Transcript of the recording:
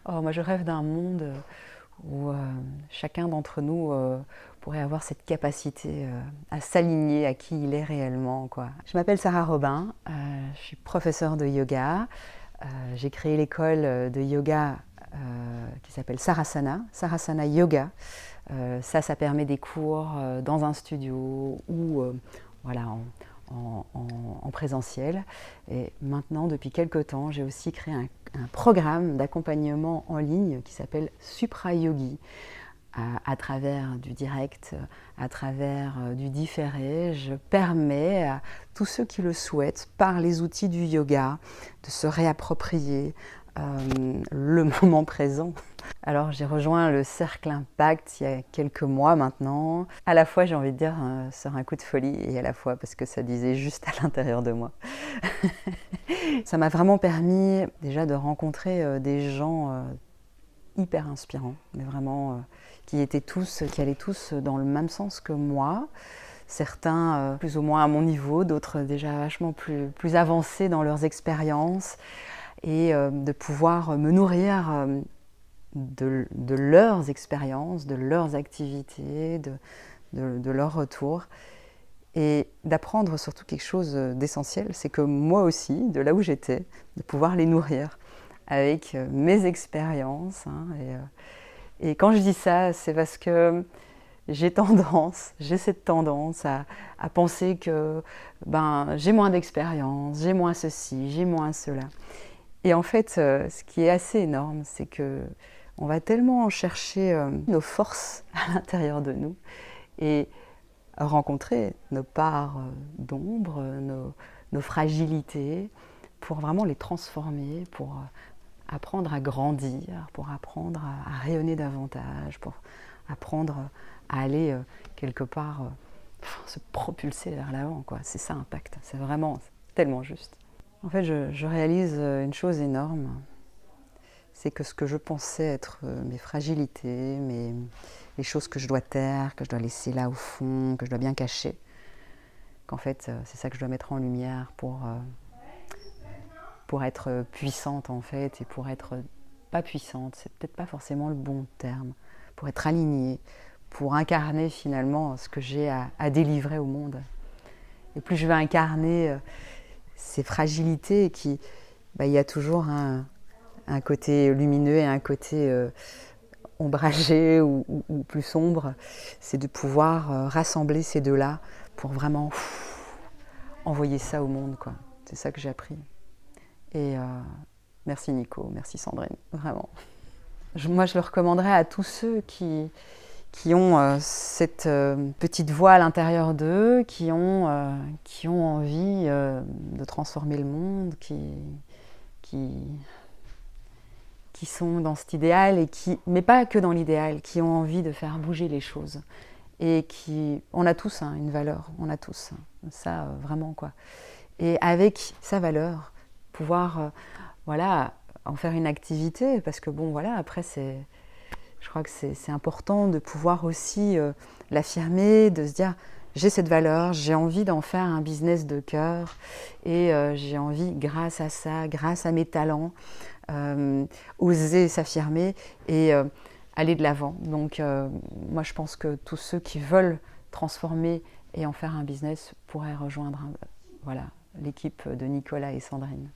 Oh, moi, je rêve d'un monde où chacun d'entre nous pourrait avoir cette capacité à s'aligner à qui il est réellement, quoi. Je m'appelle Sarah Robin, je suis professeure de yoga. J'ai créé l'école de yoga qui s'appelle Sarasana, Sarasana Yoga. Ça permet des cours dans un studio ou voilà, en présentiel. Et maintenant, depuis quelques temps, j'ai aussi créé un programme d'accompagnement en ligne qui s'appelle Supra Yogi. À travers du direct, à travers du différé, je permets à tous ceux qui le souhaitent, par les outils du yoga, de se réapproprier le moment présent. Alors j'ai rejoint le Cercle Impact il y a quelques mois maintenant. À la fois j'ai envie de dire sur un coup de folie et à la fois parce que ça disait juste à l'intérieur de moi. Ça m'a vraiment permis déjà de rencontrer des gens hyper inspirants, mais vraiment qui allaient tous dans le même sens que moi. Certains plus ou moins à mon niveau, d'autres déjà vachement plus avancés dans leurs expériences et de pouvoir me nourrir de leurs expériences, de leurs activités, de leur retour et d'apprendre surtout quelque chose d'essentiel, c'est que moi aussi, de là où j'étais, de pouvoir les nourrir avec mes expériences. Et quand je dis ça, c'est parce que j'ai cette tendance à penser que j'ai moins d'expérience, j'ai moins ceci, j'ai moins cela. Et en fait, ce qui est assez énorme, c'est que on va tellement chercher nos forces à l'intérieur de nous et rencontrer nos parts d'ombre, nos fragilités, pour vraiment les transformer, pour apprendre à grandir, pour apprendre à rayonner davantage, pour apprendre à aller quelque part se propulser vers l'avant, quoi. C'est ça, Impact. C'est vraiment tellement juste. En fait, je réalise une chose énorme, c'est que ce que je pensais être mes fragilités, les choses que je dois taire, que je dois laisser là au fond, que je dois bien cacher, qu'en fait, c'est ça que je dois mettre en lumière pour être puissante, en fait, et pour être pas puissante, c'est peut-être pas forcément le bon terme, pour être alignée, pour incarner finalement ce que j'ai à délivrer au monde. Et plus je vais incarner ces fragilités il y a toujours un côté lumineux et un côté ombragé ou plus sombre, c'est de pouvoir rassembler ces deux-là pour vraiment envoyer ça au monde, quoi. C'est ça que j'ai appris. Et merci Nico, merci Sandrine, vraiment. Moi, je le recommanderais à tous ceux qui ont cette petite voix à l'intérieur d'eux, qui ont envie de transformer le monde, qui sont dans cet idéal, mais pas que dans l'idéal, qui ont envie de faire bouger les choses. Et on a tous une valeur, on a tous ça vraiment, quoi. Et avec sa valeur, pouvoir voilà, en faire une activité, parce que bon voilà, après je crois que c'est important de pouvoir aussi l'affirmer, de se dire j'ai cette valeur, j'ai envie d'en faire un business de cœur et j'ai envie, grâce à ça, grâce à mes talents, oser s'affirmer et aller de l'avant. Donc moi je pense que tous ceux qui veulent transformer et en faire un business pourraient rejoindre voilà, l'équipe de Nicolas et Sandrine.